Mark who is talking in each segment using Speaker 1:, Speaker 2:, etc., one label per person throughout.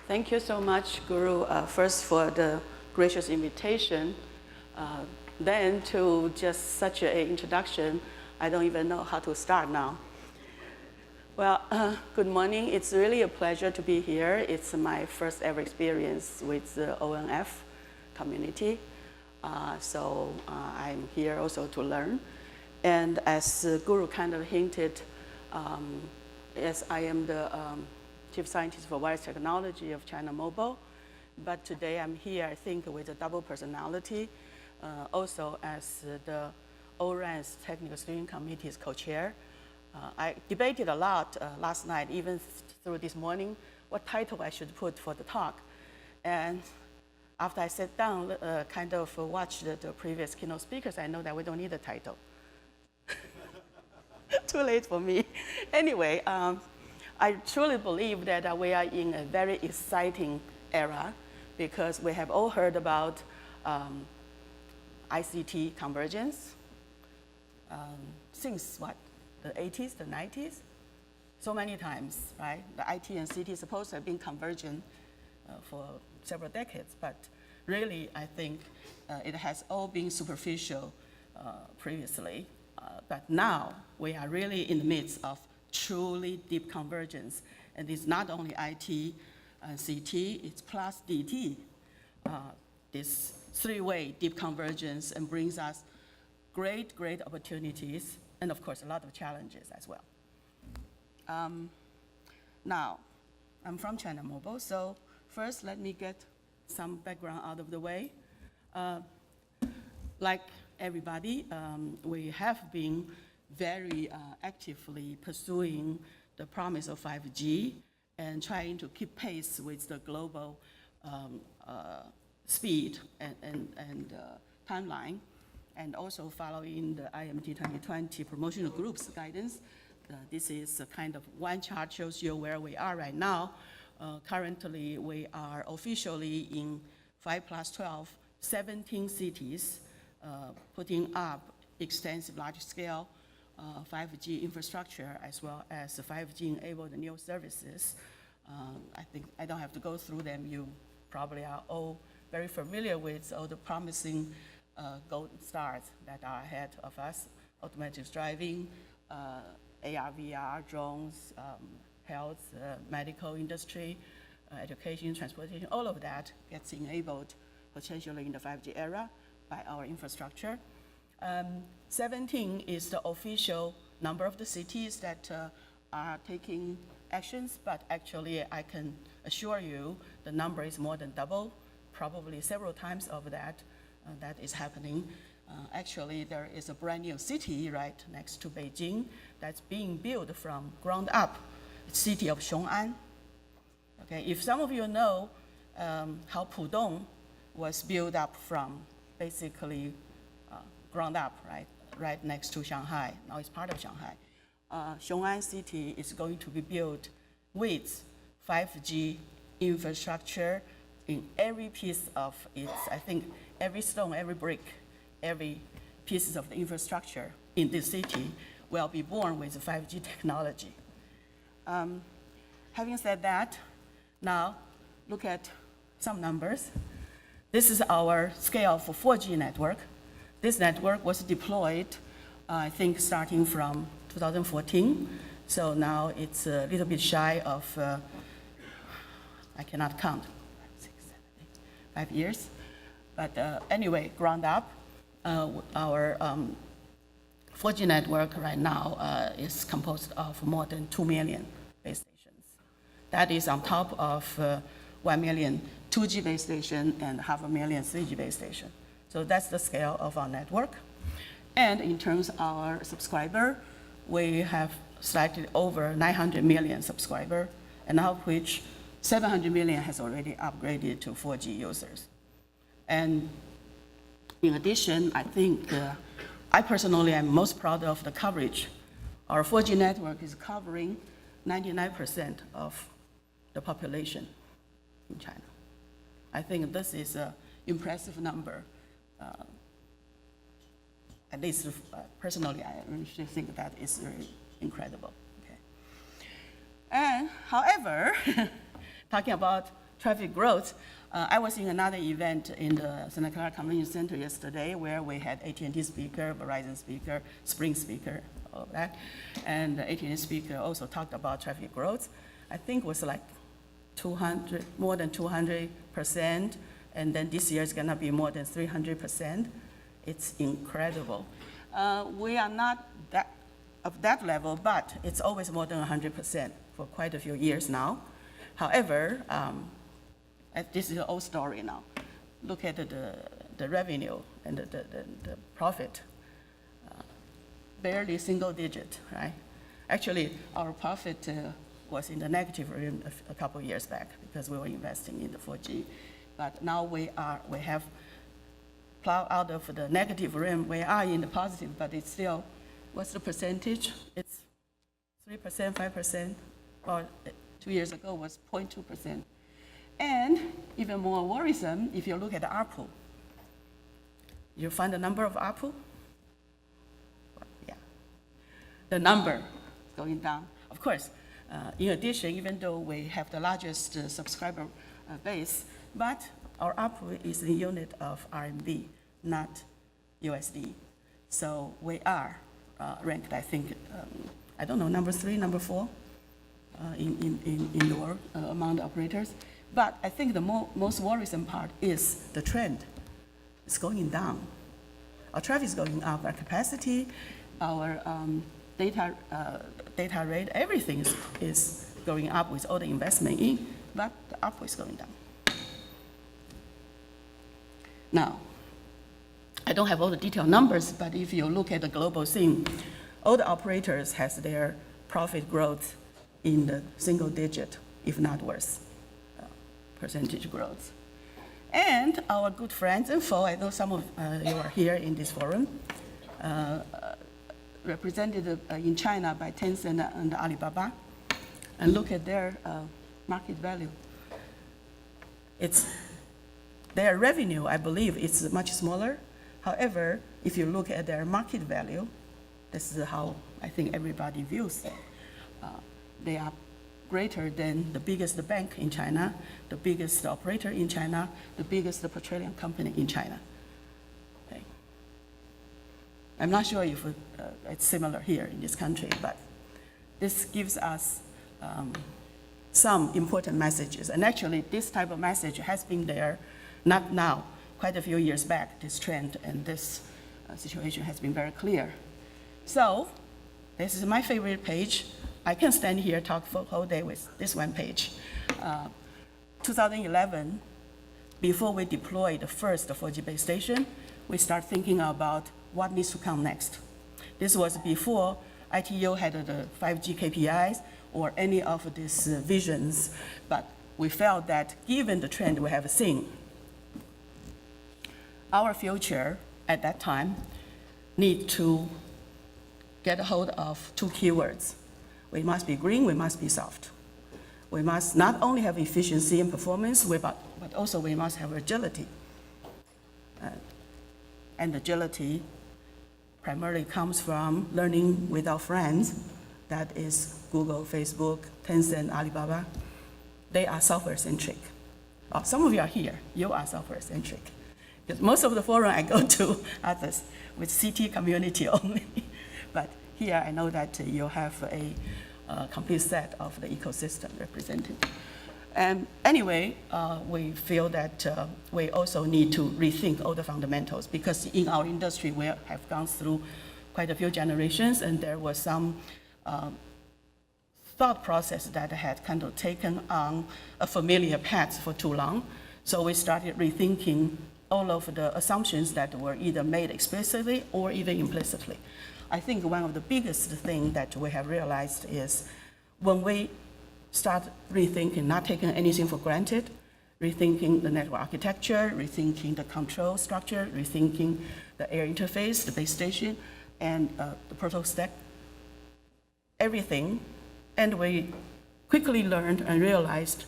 Speaker 1: Thank you so much, Guru, first for the gracious invitation. Then to just such an introduction, I don't even know how to start now. Well, good morning. It's really a pleasure to be here. It's my first ever experience with the ONF community. So I'm here also to learn. And as Guru kind of hinted, yes, I am the Chief Scientist for Wireless Technology of China Mobile. But today I'm here, I think, with a double personality, also as the ORAN's Technical Steering Committee's co-chair. I debated a lot last night, even through this morning, what title I should put for the talk. And after I sat down, kind of watched the previous keynote speakers, I know that we don't need a title. Too late for me. Anyway, I truly believe that we are in a very exciting era because we have all heard about ICT convergence since what? The 80s, the 90s? So many times, right? The IT and CT is supposed to have been convergent for several decades, but really, I think it has all been superficial previously. But now, we are really in the midst of truly deep convergence. And it's not only IT and CT, it's plus DT. This three-way deep convergence and brings us great opportunities, and of course, a lot of challenges as well. Now, I'm from China Mobile, so first let me get some background out of the way. Like everybody, we have been very actively pursuing the promise of 5G and trying to keep pace with the global speed and timeline, and also following the IMT 2020 promotional group's guidance. This is a kind of one chart shows you where we are right now. Currently, we are officially in 5+12, 17 cities, putting up extensive large-scale 5G infrastructure as well as 5G-enabled new services. I think I don't have to go through them. You probably are all very familiar with all the promising golden stars that are ahead of us: automated driving, AR, VR, drones, health, medical industry, education, transportation. All of that gets enabled potentially in the 5G era by our infrastructure. 17 is the official number of the cities that are taking actions, but actually I can assure you the number is more than double, probably several times of that. That is happening. Actually, there is a brand new city right next to Beijing that's being built from ground up, the city of Xiong'an. Okay, if some of you know how Pudong was built up from basically ground up, right next to Shanghai. Now it's part of Shanghai. Xiong'an City is going to be built with 5G infrastructure in every piece of its, I think, every stone, every brick, every pieces of the infrastructure in this city will be born with 5G technology. Having said that, now look at some numbers. This is our scale for 4G network. This network was deployed, I think, starting from 2014. So now it's a little bit shy of, I cannot count, 6, 7, 8, 5 years. But anyway, ground up, our 4G network right now is composed of more than 2 million base stations. That is on top of 1 million 2G base station and 500,000 3G base station. So that's the scale of our network. And in terms of our subscriber, we have slightly over 900 million subscribers, and of which 700 million has already upgraded to 4G users. And in addition, I think I personally am most proud of the coverage. Our 4G network is covering 99% of the population in China. I think this is an impressive number. At least personally, I really think that is very incredible. Okay. And however, talking about traffic growth, I was in another event in the Santa Clara Convention Center yesterday where we had AT&T speaker, Verizon speaker, Sprint speaker, all of that. And the AT&T speaker also talked about traffic growth. I think it was like more than 200%, and then this year it's gonna be more than 300%. It's incredible. We are not of that level, but it's always more than 100% for quite a few years now. However, this is an old story now. Look at the revenue and the profit. Barely single digit, right? Actually, our profit was in the negative rim a couple years back because we were investing in the 4G. But now we have plowed out of the negative rim. We are in the positive, but it's still, what's the percentage? It's 3%, 5%, or 2 years ago was 0.2%. And even more worrisome, if you look at the ARPU, you find the number of ARPU? Yeah, the number is going down. Of course, in addition, even though we have the largest subscriber base, but our ARPU is the unit of RMB, not USD. So we are ranked, I think, I don't know, number 3, number 4 in the world among the operators. But I think the most worrisome part is the trend. It's going down. Our traffic is going up, our capacity, our data rate, everything is going up with all the investment in, but the ARPU is going down. Now, I don't have all the detailed numbers, but if you look at the global scene, all the operators has their profit growth in the single digit, if not worse, percentage growth. And our good friends and foe, I know some of you are here in this forum, represented in China by Tencent and Alibaba, and look at their market value. Their revenue, I believe, is much smaller. However, if you look at their market value, this is how I think everybody views them. They are greater than the biggest bank in China, the biggest operator in China, the biggest petroleum company in China. Okay. I'm not sure if it's similar here in this country, but this gives us some important messages. And actually, this type of message has been there, not now, quite a few years back, this trend and this situation has been very clear. So, this is my favorite page. I can stand here talk for a whole day with this one page. 2011, before we deployed the first 4G base station, we start thinking about what needs to come next. This was before ITU had the 5G KPIs or any of these visions, but we felt that given the trend we have seen, our future at that time need to get a hold of 2 keywords. We must be green, we must be soft. We must not only have efficiency and performance, but also we must have agility. And agility primarily comes from learning with our friends. That is Google, Facebook, Tencent, Alibaba. They are software-centric. Some of you are here, you are software-centric. Because most of the forum I go to are with CT community only. But here I know that you have a complete set of the ecosystem represented. And anyway, we feel that we also need to rethink all the fundamentals because in our industry we have gone through quite a few generations and there was some thought process that had kind of taken on a familiar path for too long. So we started rethinking all of the assumptions that were either made explicitly or even implicitly. I think one of the biggest things that we have realized is when we start rethinking, not taking anything for granted, rethinking the network architecture, rethinking the control structure, rethinking the air interface, the base station, and the protocol stack, everything. And we quickly learned and realized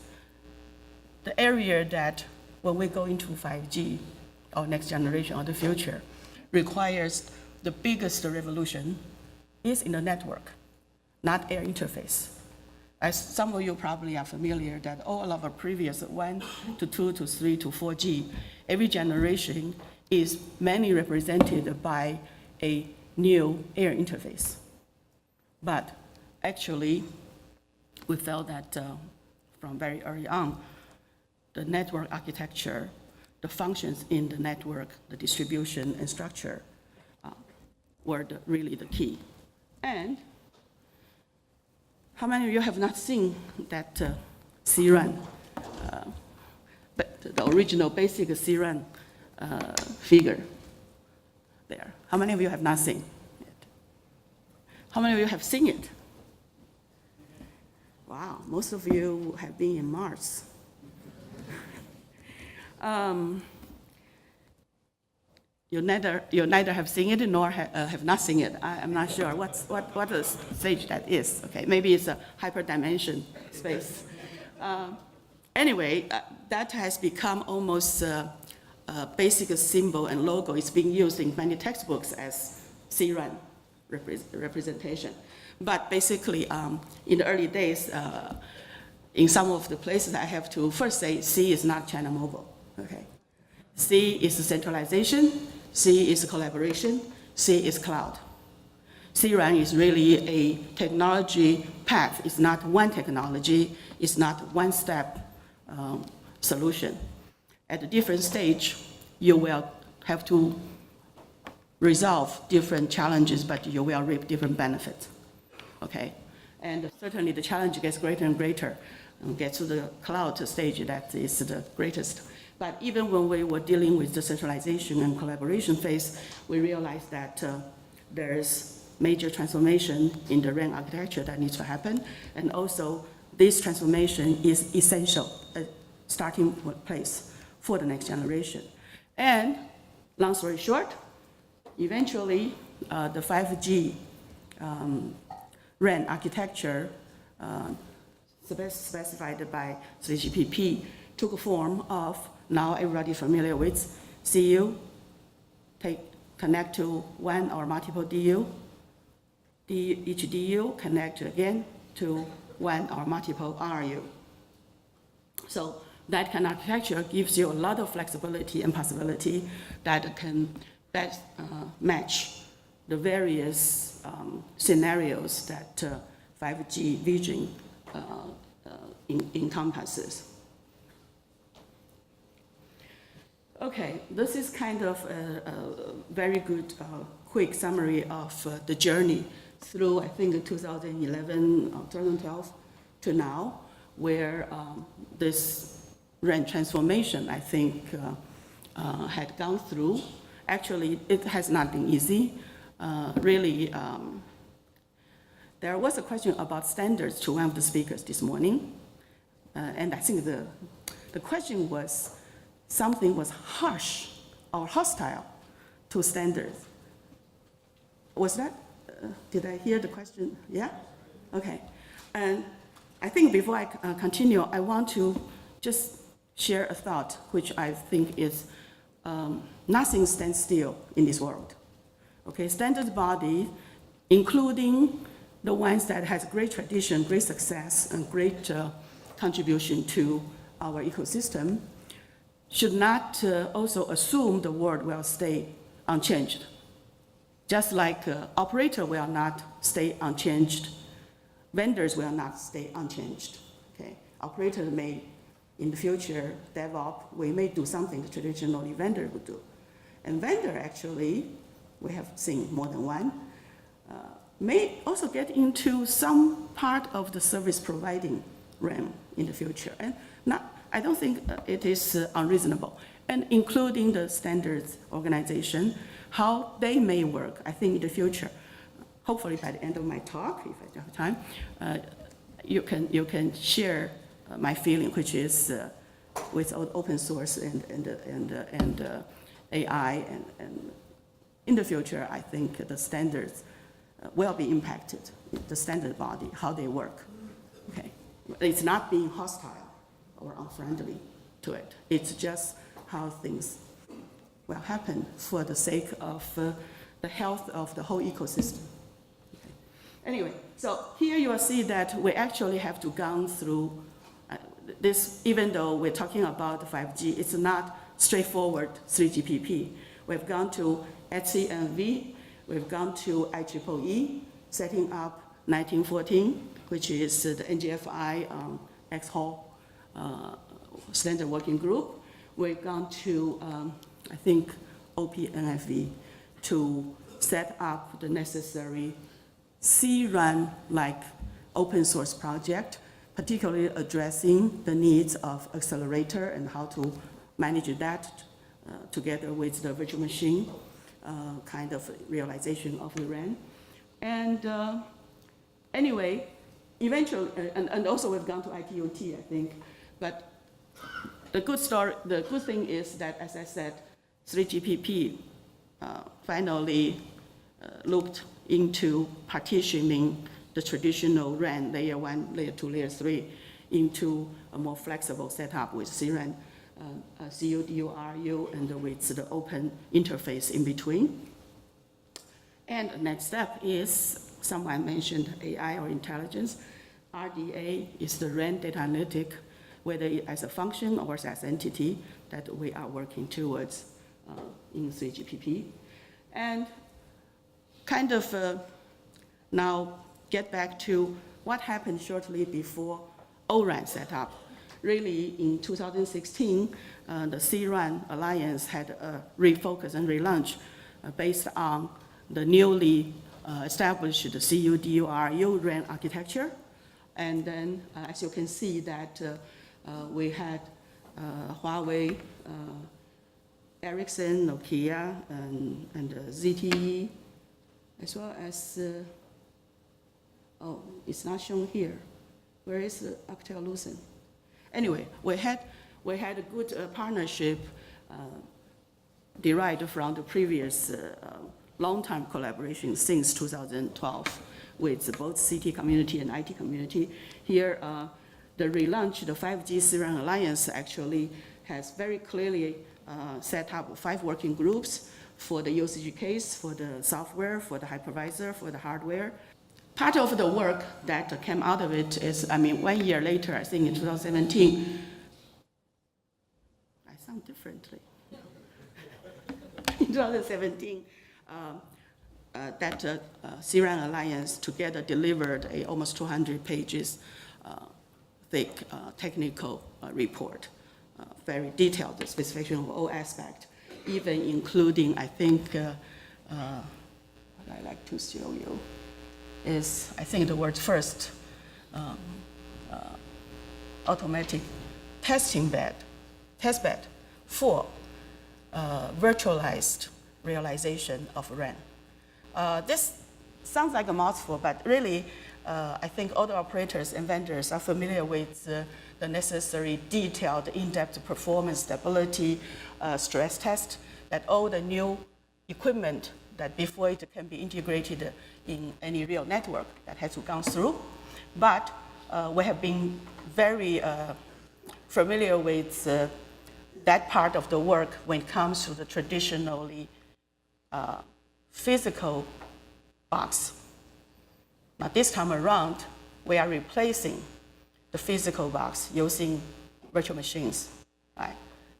Speaker 1: the area that when we go into 5G, or next generation, or the future, requires the biggest revolution is in the network, not air interface. as some of you probably are familiar, that all of our previous 1 to 2 to 3 to 4G, every generation is mainly represented by a new air interface. But actually, we felt that from very early on, the network architecture, the functions in the network, the distribution and structure were really the key. And how many of you have not seen that CRAN, the original basic CRAN figure there? How many of you have not seen it? How many of you have seen it? Wow, most of you have been in Mars. You neither have seen it nor have not seen it. I'm not sure what the stage that is. Okay, maybe it's a hyperdimension space. Anyway, that has become almost a basic symbol and logo. It's being used in many textbooks as CRAN representation. But basically, in the early days, in some of the places, I have to first say C is not China Mobile. Okay, C is centralization. C is collaboration, C is cloud. CRAN is really a technology path. It's not one technology, it's not one-step solution. At a different stage, you will have to resolve different challenges, but you will reap different benefits, okay? And certainly the challenge gets greater and greater. Get to the cloud stage, that is the greatest. But even when we were dealing with the centralization and collaboration phase, we realized that there's major transformation in the RAN architecture that needs to happen. And also, this transformation is essential, a starting place for the next generation. And long story short, eventually, the 5G RAN architecture specified by 3GPP took a form of, now everybody familiar with, CU, connect to one or multiple DU, each DU connect again to one or multiple RU. So that kind of architecture gives you a lot of flexibility and possibility that can best match the various scenarios that 5G vision encompasses. Okay, this is kind of a very good quick summary of the journey through, I think, 2011 or 2012 to now, where this RAN transformation, I think, had gone through. Actually, it has not been easy. Really, there was a question about standards to one of the speakers this morning. And I think the question was, something was harsh or hostile to standards. Was that, did I hear the question? Yeah? Okay. And I think before I continue, I want to just share a thought, which I think is nothing stands still in this world. Okay, standard body, including the ones that has great tradition, great success, and great contribution to our ecosystem, should not also assume the world will stay unchanged. Just like operator will not stay unchanged, vendors will not stay unchanged. Okay, operator may, in the future, develop, we may do something the traditionally vendor would do. And vendor actually, we have seen more than one, may also get into some part of the service providing realm in the future. And I don't think it is unreasonable. And including the standards organization, how they may work, I think in the future, hopefully by the end of my talk, if I have time, you can share my feeling, which is with open source and AI, and in the future, I think the standards will be impacted, the standard body, how they work. Okay, it's not being hostile or unfriendly to it. It's just how things will happen for the sake of the health of the whole ecosystem. Okay. Anyway, so here you will see that we actually have to go through this, even though we're talking about 5G, it's not straightforward 3GPP. We've gone to HCNV, we've gone to IEEE, setting up 1914, which is the NGFI X-Hall Standard Working Group. We've gone to, I think, OPNFV to set up the necessary C-RAN-like open source project, particularly addressing the needs of accelerator and how to manage that together with the virtual machine kind of realization of the RAN. And anyway, eventually, and also we've gone to ITOT, I think, but the good thing is that, as I said, 3GPP finally looked into partitioning the traditional RAN, layer 1, layer 2, layer 3, into a more flexible setup with CRAN, CUDU, RU, and with the open interface in between. And the next step is, someone mentioned AI or intelligence. RDA is the RAN data analytic, whether as a function or as an entity that we are working towards in 3GPP. And kind of now get back to what happened shortly before O-RAN setup. Really, in 2016, the C-RAN Alliance had a refocus and relaunch based on the newly established CUDU-RU RAN architecture. And then, as you can see, that we had Huawei, Ericsson, Nokia, and ZTE, as well as, oh, it's not shown here. Where is Alcatel-Lucent? Anyway, we had a good partnership derived from the previous long-time collaboration since 2012 with both CT community and IT community. Here, the relaunch, the 5G C-RAN Alliance actually has very clearly set up 5 working groups for the usage case, for the software, for the hypervisor, for the hardware. Part of the work that came out of it is, 1 year later, I think in 2017, I sound differently. In 2017, that C-RAN Alliance together delivered a almost 200 pages thick technical report, very detailed specification of all aspects, even including, I think, what I like to show you is, I think the word first, automatic testing bed, test bed for virtualized realization of RAN. This sounds like a mouthful, but really, I think all the operators and vendors are familiar with the necessary detailed, in-depth performance, stability, stress test, that all the new equipment that before it can be integrated in any real network that has to go through. But we have been very familiar with that part of the work when it comes to the traditionally physical box. Now this time around, we are replacing the physical box using virtual machines, right?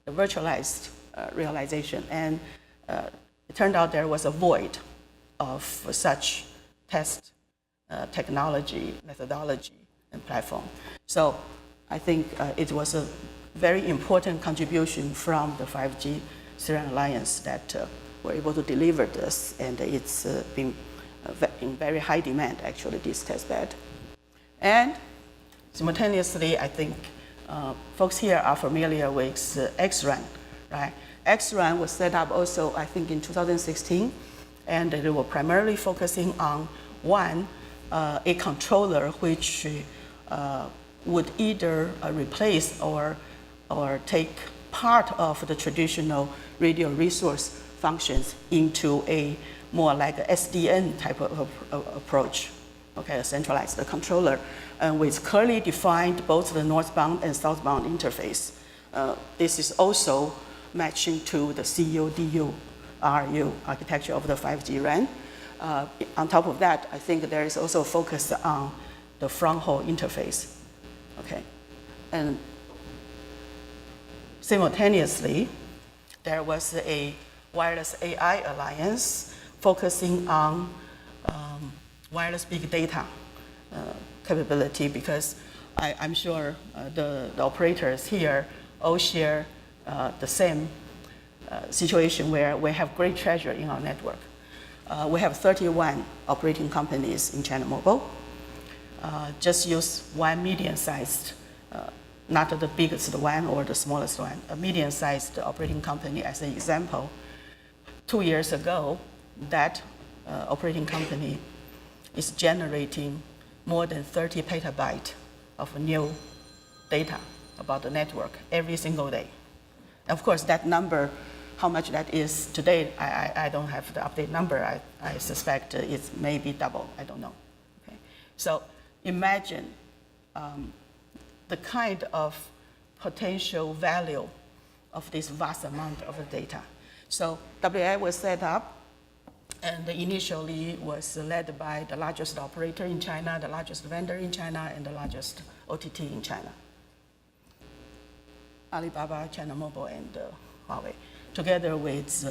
Speaker 1: The virtualized realization. And it turned out there was a void of such test technology, methodology, and platform. So I think it was a very important contribution from the 5G C-RAN Alliance that we're able to deliver this, and it's been in very high demand, actually, this test bed. And simultaneously, I think folks here are familiar with XRAN, right? XRAN was set up also, I think, in 2016, and they were primarily focusing on a controller which would either replace or take part of the traditional radio resource functions into a more like a SDN type of approach, okay, a centralized controller, with clearly defined both the northbound and southbound interface. This is also matching to the CUDU-RU architecture of the 5G RAN. On top of that, I think there is also focus on the front hall interface, okay? And simultaneously, there was a wireless AI alliance focusing on wireless big data capability, because I'm sure the operators here all share the same situation where we have great treasure in our network. We have 31 operating companies in China Mobile. Just use one medium-sized, not the biggest one or the smallest one, a medium-sized operating company as an example. 2 years ago, that operating company is generating more than 30 petabytes of new data about the network every single day. Of course, that number, how much that is today, I don't have the update number. I suspect it's maybe double, I don't know. Okay? So imagine the kind of potential value of this vast amount of data. So WI was set up, and initially was led by the largest operator in China, the largest vendor in China, and the largest OTT in China. Alibaba, China Mobile, and Huawei, together with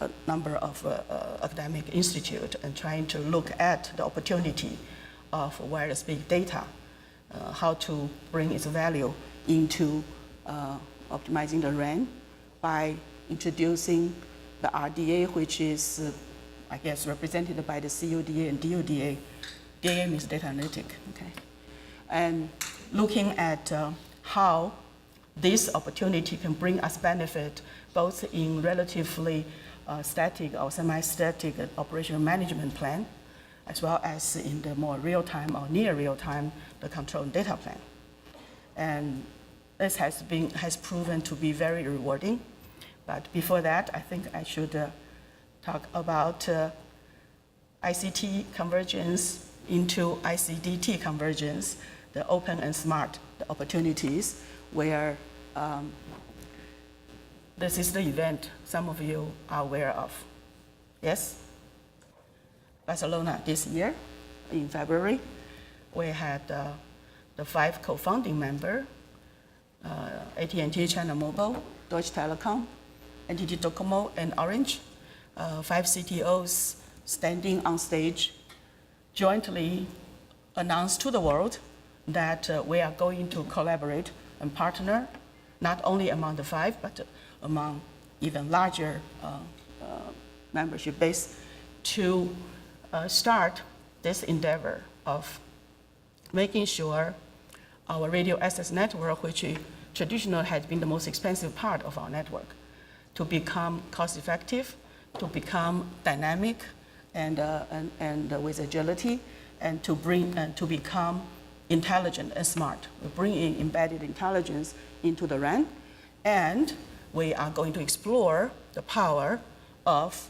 Speaker 1: a number of academic institutes, and trying to look at the opportunity of wireless big data, how to bring its value into optimizing the RAN by introducing the RDA, which is, I guess, represented by the CUDA and DUDA. DA means data analytic, okay? And looking at how this opportunity can bring us benefit both in relatively static or semi-static operational management plan, as well as in the more real-time or near real-time, the control and data plan. And this has proven to be very rewarding. But before that, I think I should talk about ICT convergence into ICDT convergence, the open and smart, the opportunities where this is the event some of you are aware of. Yes? Barcelona this year, in February, we had the 5 co-founding members, AT&T, China Mobile, Deutsche Telekom, NTT Docomo, and Orange, 5 CTOs standing on stage, jointly announced to the world that we are going to collaborate and partner, not only among the 5, but among even larger membership base, to start this endeavor of making sure our radio access network, which traditionally had been the most expensive part of our network, to become cost-effective, to become dynamic, and with agility, and to become intelligent and smart. We bring in embedded intelligence into the RAN, and we are going to explore the power of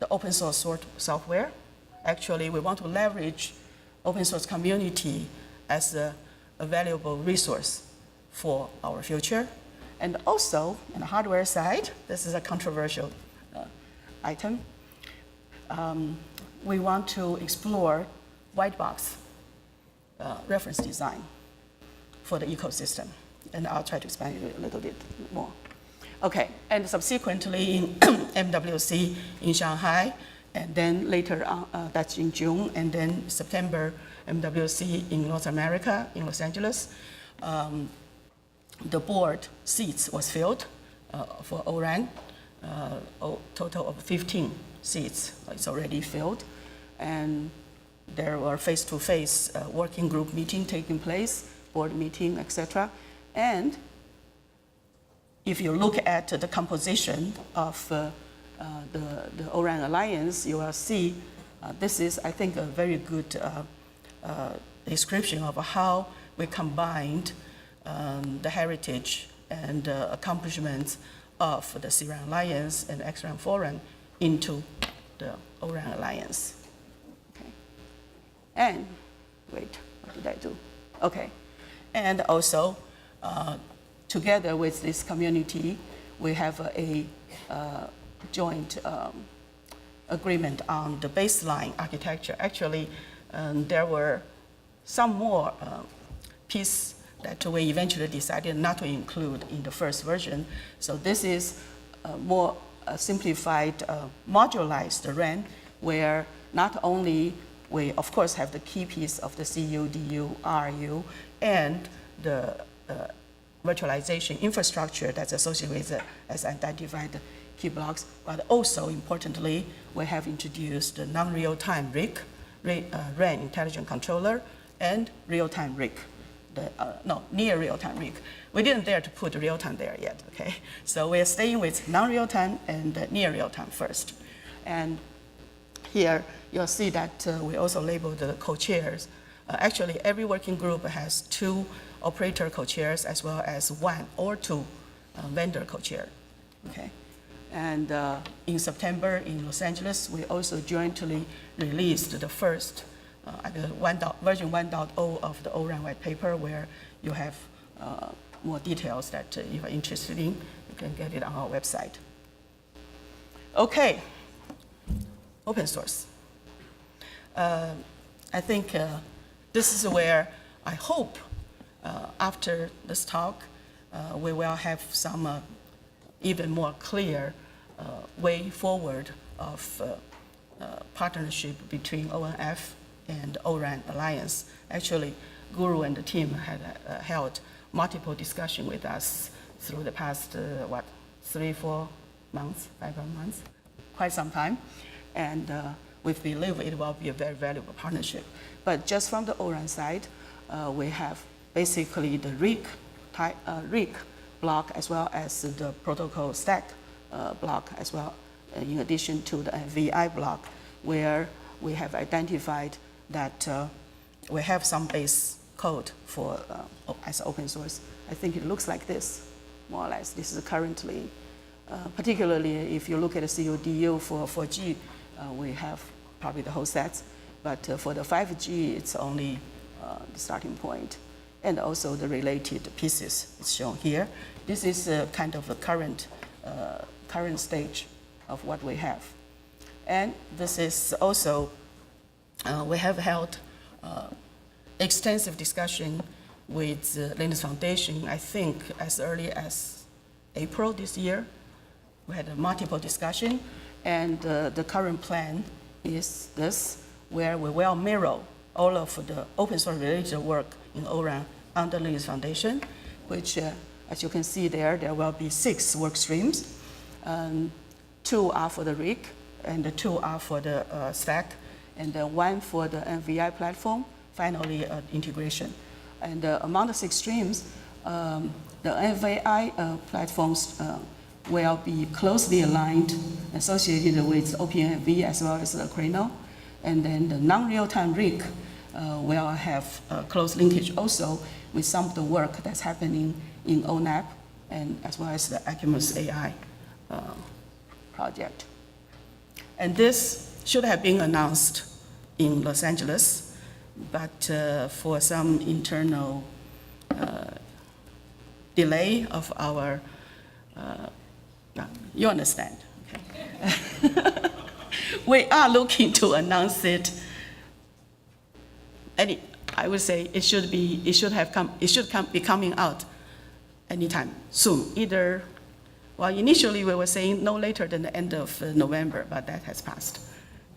Speaker 1: the open source software. Actually, we want to leverage open source community as a valuable resource for our future. And also, on the hardware side, this is a controversial item. We want to explore white box reference design for the ecosystem. And I'll try to explain it a little bit more. Okay, and subsequently in MWC in Shanghai, and then later on, that's in June, and then September, MWC in North America, in Los Angeles. The board seats was filled for ORAN, total of 15 seats. It's already filled. And there were face-to-face working group meeting taking place, board meeting, etc. And if you look at the composition of the ORAN Alliance, you will see this is, I think, a very good description of how we combined the heritage and accomplishments of the CRAN Alliance and XRAN Forum into the ORAN Alliance. Okay. And, wait, what did I do? Okay. And also, together with this community, we have a joint agreement on the baseline architecture. Actually, there were some more pieces that we eventually decided not to include in the first version. So this is more simplified, modularized RAN, where not only we, of course, have the key piece of the CU, DU, RU, and the virtualization infrastructure that's associated with as identified key blocks, but also importantly, we have introduced the non-real-time RIC, RAN intelligent controller, and real-time RIC. Near real-time RIC. We didn't dare to put real-time there yet, okay? So we're staying with non-real-time and near real-time first. And here, you'll see that we also labeled the co-chairs. Actually, every working group has 2 operator co-chairs as well as 1 or 2 vendor co-chair, okay? And in September in Los Angeles, we also jointly released the first version 1.0 of the ORAN white paper, where you have more details that if you're interested in, you can get it on our website. Okay, open source. I think this is where I hope after this talk, we will have some even more clear way forward of partnership between ONF and ORAN Alliance. Actually, Guru and the team had held multiple discussions with us through the past, 3, 4 months, 5 months, quite some time. And we believe it will be a very valuable partnership. But just from the ORAN side, we have basically the RIC block as well as the protocol stack block as well, in addition to the VI block, where we have identified that we have some base code for as open source. I think it looks like this, more or less. This is currently, particularly if you look at the CUDU for 4G, we have probably the whole sets, but for the 5G, it's only the starting point, and also the related pieces is shown here. This is kind of the current stage of what we have. And this is also, we have held extensive discussion with Linux Foundation, I think as early as April this year. We had a multiple discussion, and the current plan is this, where we will mirror all of the open source related work in ORAN under Linux Foundation, which as you can see there will be 6 work streams. 2 are for the RIC, and the 2 are for the stack, and then 1 for the NVI platform, finally integration. And among the 6 streams, the NVI platforms will be closely aligned, associated with OpenMV as well as the kernel. And then the non-real-time RIC will have close linkage also with some of the work that's happening in ONF, and as well as the Acumus AI project. And this should have been announced in Los Angeles, but for some internal delay of our, you understand, okay? We are looking to announce it. I would say it should be coming out anytime soon. Either, well, initially we were saying no later than the end of November, but that has passed.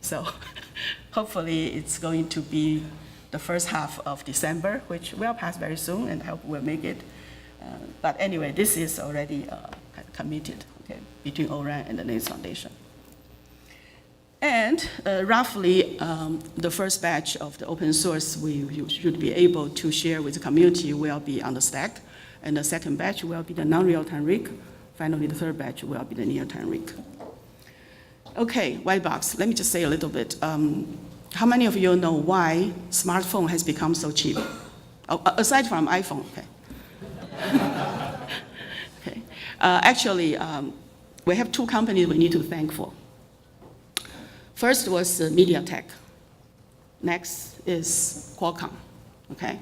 Speaker 1: So hopefully it's going to be the first half of December, which will pass very soon, and hope we'll make it. But anyway, this is already committed, okay, between ORAN and the Linux Foundation. And roughly, the first batch of the open source we should be able to share with the community will be on the stack, and the second batch will be the non-real-time RIC. Finally, the third batch will be the near-time RIC. Okay, white box. Let me just say a little bit. How many of you know why smartphone has become so cheap? Oh, aside from iPhone, okay. Okay. Actually, we have 2 companies we need to thank for. First was MediaTek. Next is Qualcomm, okay?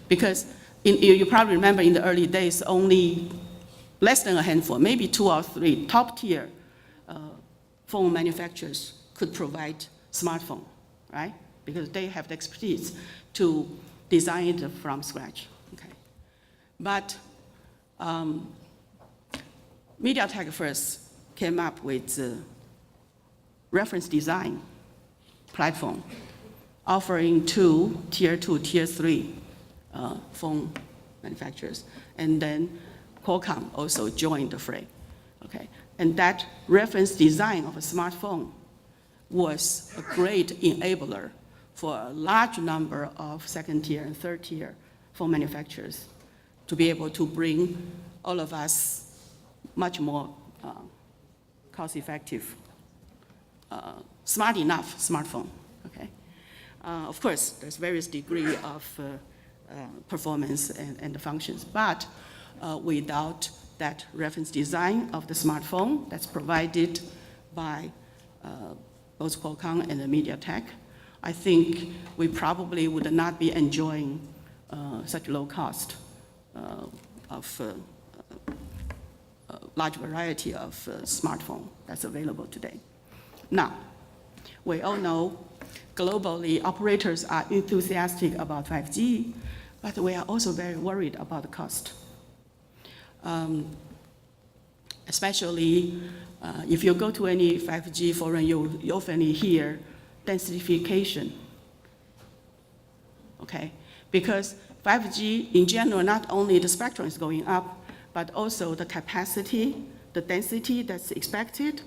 Speaker 1: Because you probably remember in the early days, only less than a handful, maybe 2 or 3 top-tier phone manufacturers could provide smartphone, right? Because they have the expertise to design it from scratch, okay? But MediaTek first came up with the reference design platform, offering to tier 2, tier 3 phone manufacturers. And then Qualcomm also joined the fray, okay? And that reference design of a smartphone was a great enabler for a large number of second-tier and third-tier phone manufacturers to be able to bring all of us much more cost-effective, smart enough smartphone, okay? Of course, there's various degree of performance and the functions, but without that reference design of the smartphone that's provided by both Qualcomm and the MediaTek, I think we probably would not be enjoying such low cost of large variety of smartphone that's available today. Now, we all know globally operators are enthusiastic about 5G, but we are also very worried about the cost. Especially if you go to any 5G forum, you often hear densification, okay? Because 5G in general, not only the spectrum is going up, but also the capacity, the density that's expected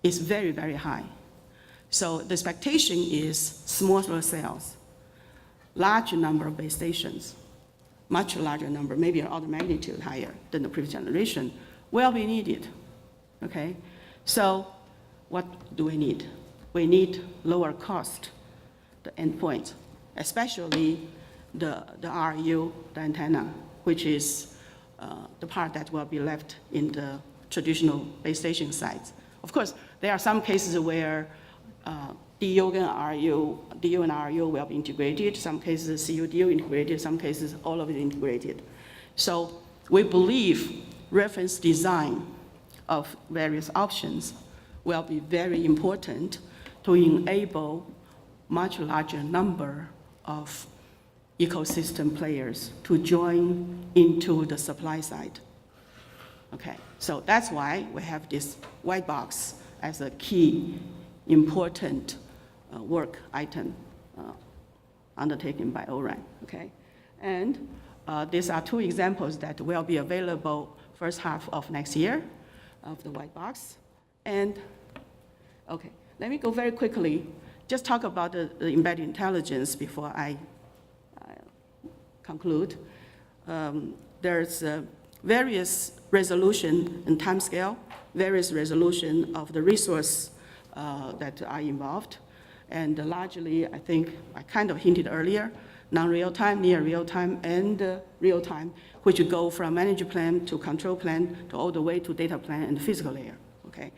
Speaker 1: is very, very high. So the expectation is smaller cells, large number of base stations, much larger number, maybe an order of magnitude higher than the previous generation, will be needed, okay? So what do we need? We need lower cost, the endpoint, especially the RU, the antenna, which is the part that will be left in the traditional base station sites. Of course, there are some cases where DU and RU will be integrated, some cases CU-DU integrated, some cases all of it integrated. So we believe reference design of various options will be very important to enable much larger number of ecosystem players to join into the supply side. Okay, so that's why we have this white box as a key important work item undertaken by ORAN, okay? And these are two examples that will be available first half of next year of the white box. And, okay, let me go very quickly, just talk about the embedded intelligence before I conclude. There's various resolution and time scale, various resolution of the resource that are involved. And largely, I think I kind of hinted earlier, non-real-time, near real-time, and real-time, which go from manager plan to control plan to all the way to data plan and physical layer, okay?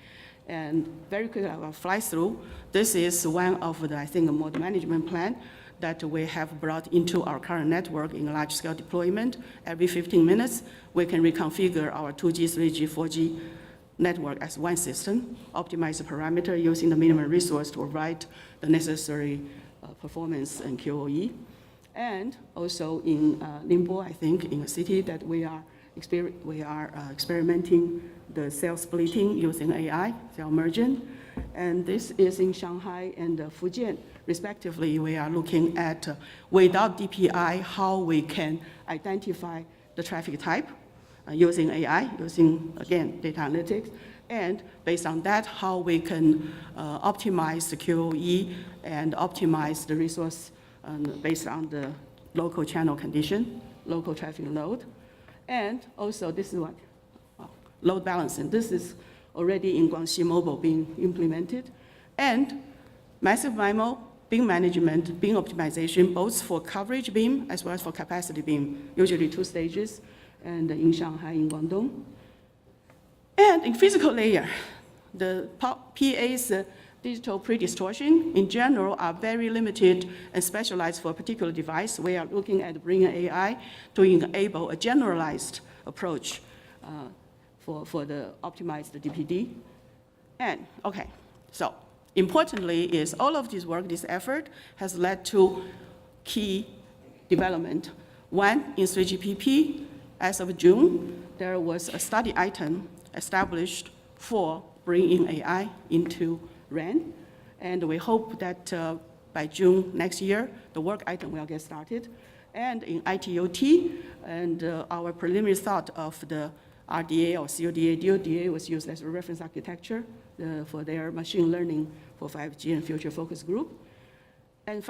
Speaker 1: And very quickly, I will fly through. This is one of the, I think, mode management plan that we have brought into our current network in large-scale deployment. Every 15 minutes, we can reconfigure our 2G, 3G, 4G network as one system, optimize the parameter using the minimum resource to provide the necessary performance and QoE. And also in Ningbo, I think, in a city that we are experimenting the cell splitting using AI, cell merging. And this is in Shanghai and Fujian. Respectively, we are looking at, without DPI, how we can identify the traffic type using AI, using, again, data analytics, and based on that, how we can optimize the QoE and optimize the resource based on the local channel condition, local traffic load. And also, this is what? Load balancing. This is already in Guangxi Mobile being implemented. And massive MIMO, beam management, beam optimization, both for coverage beam as well as for capacity beam, usually 2 stages, and in Shanghai, in Guangdong. And in physical layer, the PA's digital pre-distortion in general are very limited and specialized for a particular device. We are looking at bringing AI to enable a generalized approach for the optimized DPD. And, okay, so importantly is all of this work, this effort, has led to key development. One, in 3GPP, as of June, there was a study item established for bringing AI into RAN, and we hope that by June next year, the work item will get started. And in ITOT, and our preliminary thought of the RDA or CODA, DODA was used as a reference architecture for their machine learning for 5G and future focus group. And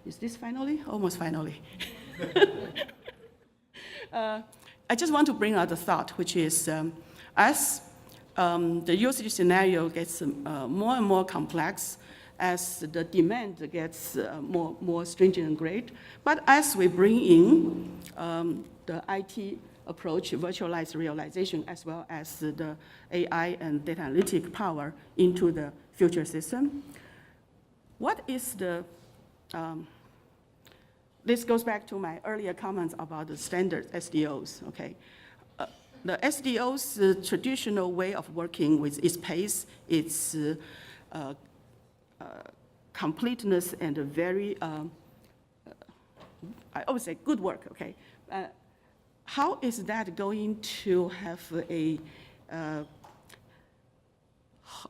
Speaker 1: is this finally? Almost finally. I just want to bring out a thought, which is as the usage scenario gets more and more complex, as the demand gets more stringent and great, but as we bring in the IT approach, virtualized realization, as well as the AI and data analytic power into the future system, what is the this goes back to my earlier comments about the standard SDOs, okay? The SDO's traditional way of working with its pace, its completeness, and a very, I always say good work, okay? How is that going to have a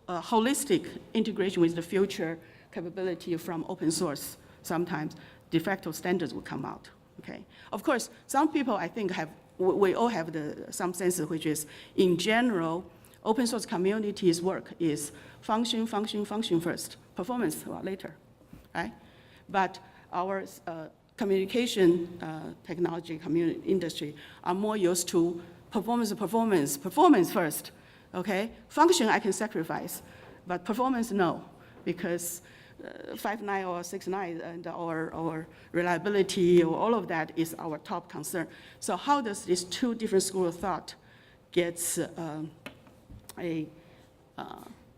Speaker 1: holistic integration with the future capability from open source? Sometimes de facto standards will come out, okay? Of course, some people I think we all have some sense which is, in general, open source community's work is function first, performance later, right? But our communication technology community industry are more used to performance first, okay? Function I can sacrifice, but performance no, because 5.9 or 6.9 and or reliability or all of that is our top concern. So how does these two different schools of thought gets a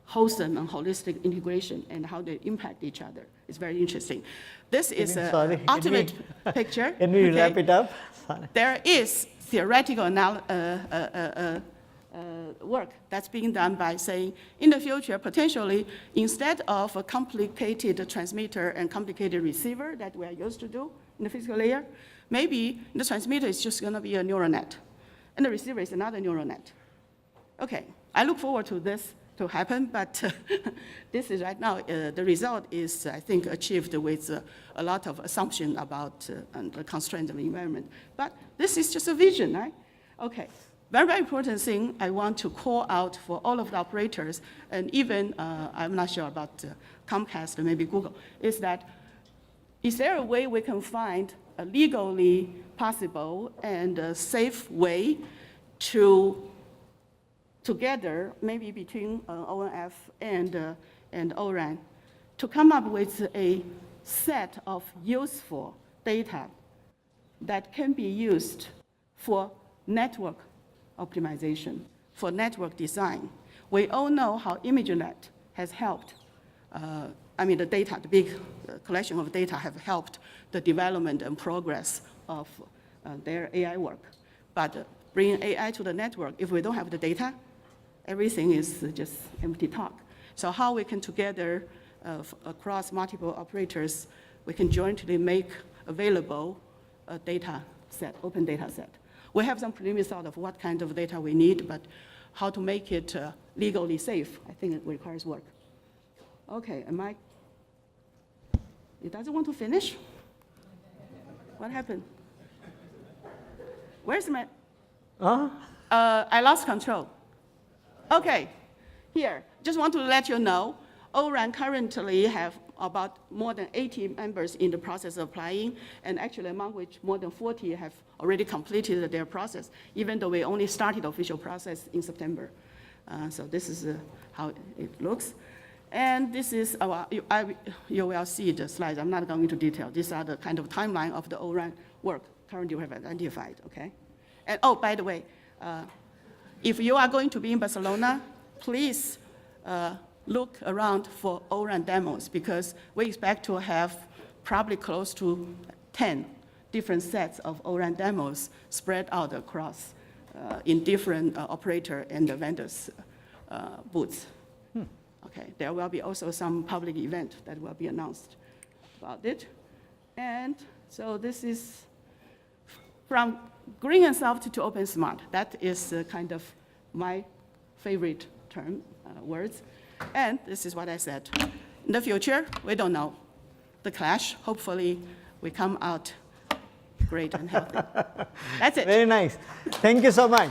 Speaker 1: wholesome and holistic integration, and how they impact each other? It's very interesting. This is an ultimate picture.
Speaker 2: Can we wrap it up?
Speaker 1: There is theoretical work that's being done by saying, in the future, potentially, instead of a complicated transmitter and complicated receiver that we are used to do in the physical layer, maybe the transmitter is just going to be a neural net, and the receiver is another neural net. Okay, I look forward to this to happen, but this is right now, the result is, I think, achieved with a lot of assumption about the constraint of the environment. But this is just a vision, right? Okay. Very, very important thing I want to call out for all of the operators, and even, I'm not sure about Comcast or maybe Google, is that, is there a way we can find a legally possible and a safe way to, together, maybe between ONF and ORAN, to come up with a set of useful data that can be used for network optimization, for network design. We all know how ImageNet has helped. The data, the big collection of data have helped the development and progress of their AI work. But bringing AI to the network, if we don't have the data, everything is just empty talk. So how we can together, across multiple operators, we can jointly make available a data set, open data set. We have some preliminary thought of what kind of data we need, but how to make it legally safe, I think it requires work. Okay, it doesn't want to finish? What happened? Where's my, I lost control. Okay, here, just want to let you know, ORAN currently have about more than 80 members in the process of applying, and actually among which more than 40 have already completed their process, even though we only started the official process in September. So this is how it looks. And this is, you will see the slides. I'm not going into detail. These are the kind of timeline of the ORAN work currently we have identified, okay? And oh, by the way, if you are going to be in Barcelona, please look around for ORAN demos, because we expect to have probably close to 10 different sets of ORAN demos spread out across in different operator and vendors' booths. Okay. Okay, there will be also some public event that will be announced about it. And so this is from green and soft to open smart. That is kind of my favorite term, words. And this is what I said. In the future, we don't know. The clash, hopefully, we come out great and healthy. That's it.
Speaker 2: Very nice. Thank you so much.